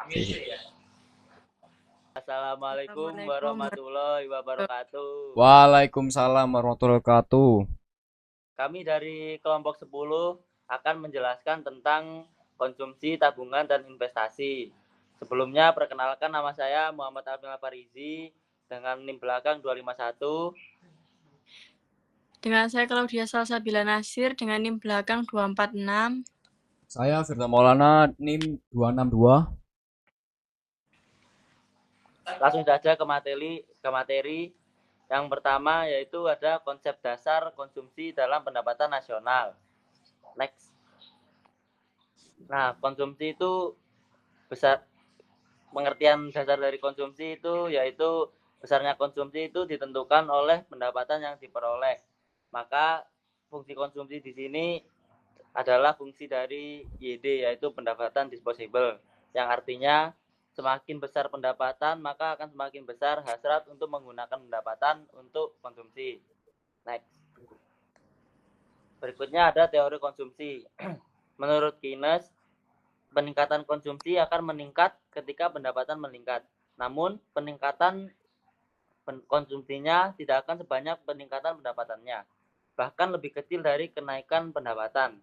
Assalamualaikum Assalamualaikum warahmatullahi warahmatullahi wabarakatuh. Waalaikumsalam warahmatullahi wabarakatuh. Kami dari kelompok 10 akan menjelaskan tentang konsumsi, tabungan, dan investasi. Sebelumnya, perkenalkan nama saya Muhammad Abdullah Farizi dengan NIM belakang 251. Dengan saya Claudia Salsabila Nasir dengan NIM belakang 246. Saya Firda Maulana, NIM 262. Langsung saja ke materi. Yang pertama yaitu ada konsep dasar konsumsi dalam pendapatan nasional. Next. Nah, konsumsi itu besar pengertian dasar dari konsumsi itu yaitu besarnya konsumsi itu ditentukan oleh pendapatan yang diperoleh. Maka fungsi konsumsi di sini adalah fungsi dari YD yaitu pendapatan disposable yang artinya semakin besar pendapatan maka akan semakin besar hasrat untuk menggunakan pendapatan untuk konsumsi. Next. Berikutnya ada teori konsumsi. Menurut Keynes, peningkatan konsumsi akan meningkat ketika pendapatan meningkat. Namun, peningkatan konsumsinya tidak akan sebanyak peningkatan pendapatannya. Bahkan lebih kecil dari kenaikan pendapatan.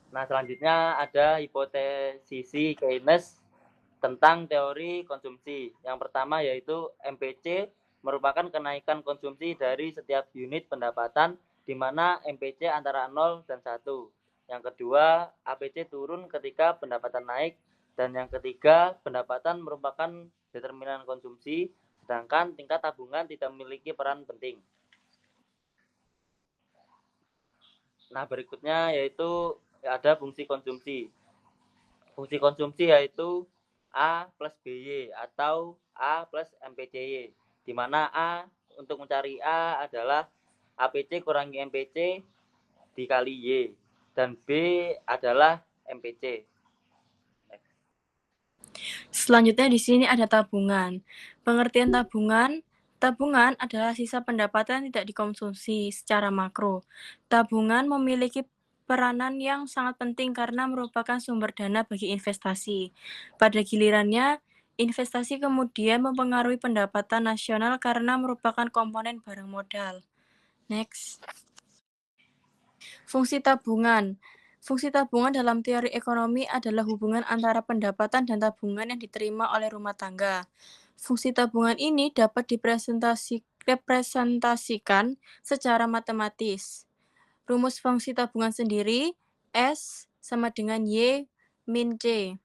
Nah, selanjutnya ada hipotesis Keynes tentang teori konsumsi. Yang pertama yaitu MPC merupakan kenaikan konsumsi dari setiap unit pendapatan di mana MPC antara 0 dan 1. Yang kedua, APC turun ketika pendapatan naik. Dan yang ketiga, pendapatan merupakan determinan konsumsi, sedangkan tingkat tabungan tidak memiliki peran penting. Nah, berikutnya yaitu ada fungsi konsumsi. Fungsi konsumsi yaitu A plus BY atau A plus MPCY, di mana A untuk mencari A adalah APC kurangi MPC dikali Y, dan B adalah MPC. Selanjutnya di sini ada tabungan. Pengertian tabungan adalah sisa pendapatan yang tidak dikonsumsi secara makro. Tabungan memiliki peranan yang sangat penting karena merupakan sumber dana bagi investasi. Pada gilirannya, investasi kemudian mempengaruhi pendapatan nasional karena merupakan komponen barang modal. Next. Fungsi tabungan. Fungsi tabungan dalam teori ekonomi adalah hubungan antara pendapatan dan tabungan yang diterima oleh rumah tangga. Fungsi tabungan ini dapat direpresentasikan secara matematis. Rumus fungsi tabungan sendiri, S sama dengan Y min C.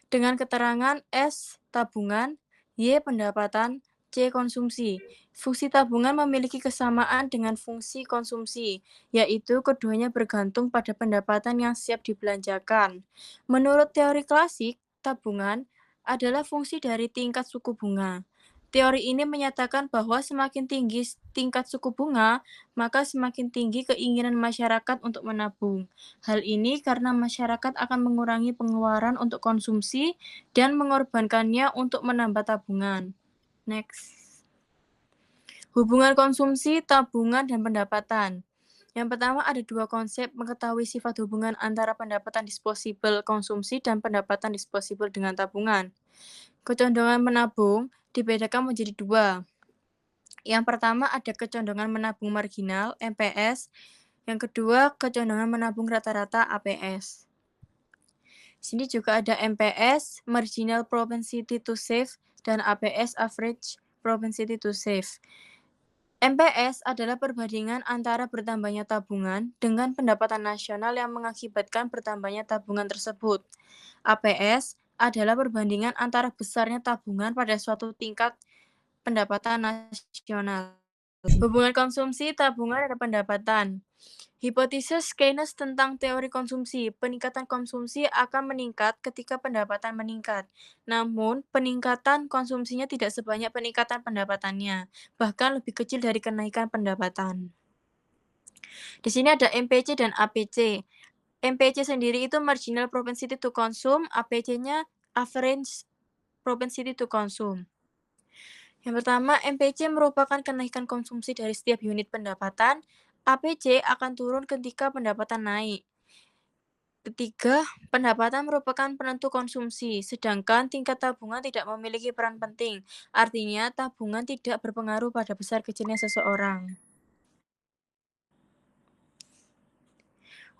Dengan keterangan S tabungan, Y pendapatan, C konsumsi. Fungsi tabungan memiliki kesamaan dengan fungsi konsumsi, yaitu keduanya bergantung pada pendapatan yang siap dibelanjakan. Menurut teori klasik, tabungan adalah fungsi dari tingkat suku bunga. Teori ini menyatakan bahwa semakin tinggi tingkat suku bunga, maka semakin tinggi keinginan masyarakat untuk menabung. Hal ini karena masyarakat akan mengurangi pengeluaran untuk konsumsi dan mengorbankannya untuk menambah tabungan. Next. Hubungan konsumsi, tabungan, dan pendapatan. Yang pertama ada dua konsep mengetahui sifat hubungan antara pendapatan disposable konsumsi dan pendapatan disposable dengan tabungan. Kecondongan menabung dibedakan menjadi dua. Yang pertama ada kecondongan menabung marginal (MPS), yang kedua kecondongan menabung rata-rata (APS). Sini juga ada MPS (Marginal Propensity to Save) dan APS (Average Propensity to Save). MPS adalah perbandingan antara bertambahnya tabungan dengan pendapatan nasional yang mengakibatkan bertambahnya tabungan tersebut. APS adalah perbandingan antara besarnya tabungan pada suatu tingkat pendapatan nasional. Hubungan konsumsi, tabungan, dan pendapatan. Hipotesis Keynes tentang teori konsumsi. Peningkatan konsumsi akan meningkat ketika pendapatan meningkat. Namun, peningkatan konsumsinya tidak sebanyak peningkatan pendapatannya, bahkan lebih kecil dari kenaikan pendapatan. Di sini ada MPC dan APC. MPC sendiri itu marginal propensity to consume, APC-nya average propensity to consume. Yang pertama, MPC merupakan kenaikan konsumsi dari setiap unit pendapatan. APC akan turun ketika pendapatan naik. Ketiga, pendapatan merupakan penentu konsumsi, sedangkan tingkat tabungan tidak memiliki peran penting. Artinya, tabungan tidak berpengaruh pada besar kecilnya seseorang.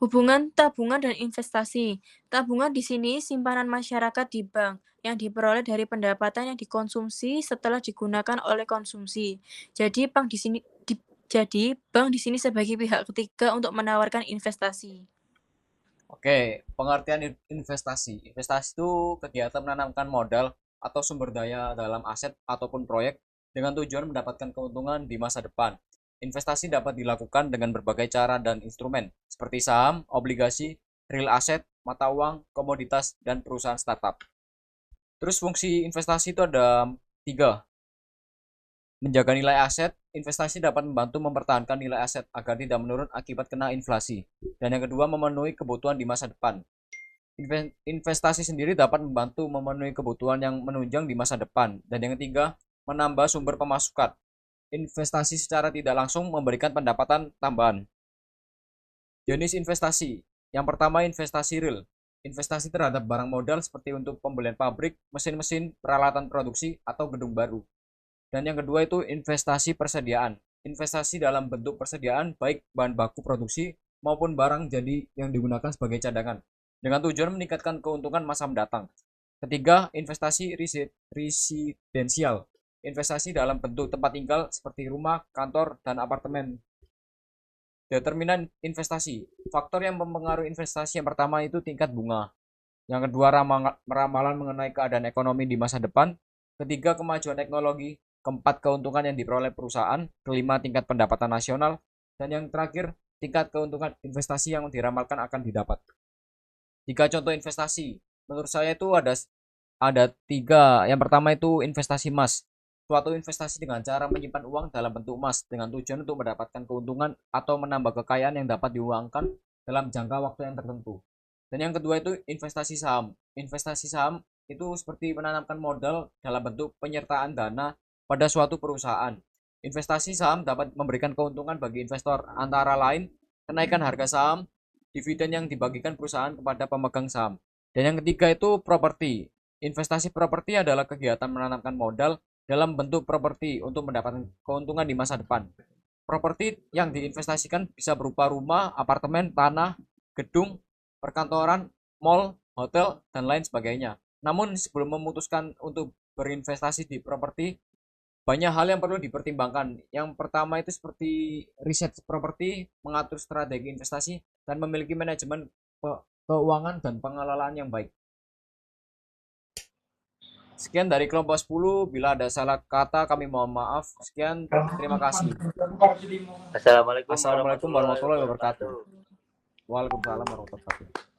Hubungan tabungan dan investasi. Tabungan di sini simpanan masyarakat di bank yang diperoleh dari pendapatan yang dikonsumsi setelah digunakan oleh konsumsi. Jadi, bank di sini sebagai pihak ketiga untuk menawarkan investasi. Oke, pengertian investasi. Investasi itu kegiatan menanamkan modal atau sumber daya dalam aset ataupun proyek dengan tujuan mendapatkan keuntungan di masa depan. Investasi dapat dilakukan dengan berbagai cara dan instrumen, seperti saham, obligasi, real asset, mata uang, komoditas, dan perusahaan startup. Terus fungsi investasi itu ada 3. Menjaga nilai aset, investasi dapat membantu mempertahankan nilai aset agar tidak menurun akibat kena inflasi. Dan yang kedua, memenuhi kebutuhan di masa depan. Investasi sendiri dapat membantu memenuhi kebutuhan yang menunjang di masa depan. Dan yang ketiga, menambah sumber pemasukan. Investasi secara tidak langsung memberikan pendapatan tambahan. Jenis investasi. Yang pertama, investasi real. Investasi terhadap barang modal seperti untuk pembelian pabrik, mesin-mesin, peralatan produksi, atau gedung baru. Dan yang kedua itu investasi persediaan. Investasi dalam bentuk persediaan baik bahan baku produksi maupun barang jadi yang digunakan sebagai cadangan dengan tujuan meningkatkan keuntungan masa mendatang. Ketiga, investasi residensial. Investasi dalam bentuk tempat tinggal seperti rumah, kantor, dan apartemen. Determinan investasi. Faktor yang mempengaruhi investasi yang pertama itu tingkat bunga. Yang kedua, ramalan mengenai keadaan ekonomi di masa depan. Ketiga, kemajuan teknologi. Keempat, keuntungan yang diperoleh perusahaan. Kelima, tingkat pendapatan nasional. Dan yang terakhir, tingkat keuntungan investasi yang diramalkan akan didapat. 3 contoh investasi. Menurut saya itu ada 3. Yang pertama itu investasi emas. Suatu investasi dengan cara menyimpan uang dalam bentuk emas dengan tujuan untuk mendapatkan keuntungan atau menambah kekayaan yang dapat diuangkan dalam jangka waktu yang tertentu. Dan yang kedua itu investasi saham. Investasi saham itu seperti menanamkan modal dalam bentuk penyertaan dana pada suatu perusahaan. Investasi saham dapat memberikan keuntungan bagi investor, antara lain kenaikan harga saham, dividen yang dibagikan perusahaan kepada pemegang saham. Dan yang ketiga itu properti. Investasi properti adalah kegiatan menanamkan modal dalam bentuk properti untuk mendapatkan keuntungan di masa depan. Properti yang diinvestasikan bisa berupa rumah, apartemen, tanah, gedung, perkantoran, mall, hotel, dan lain sebagainya. Namun sebelum memutuskan untuk berinvestasi di properti, banyak hal yang perlu dipertimbangkan. Yang pertama itu seperti riset properti, mengatur strategi investasi, dan memiliki manajemen keuangan dan pengelolaan yang baik. Sekian dari kelompok 10. Bila ada salah kata kami mohon maaf. Sekian, terima kasih. Assalamualaikum Assalamualaikum warahmatullahi wabarakatuh. wabarakatuh. Waalaikumsalam warahmatullahi wabarakatuh.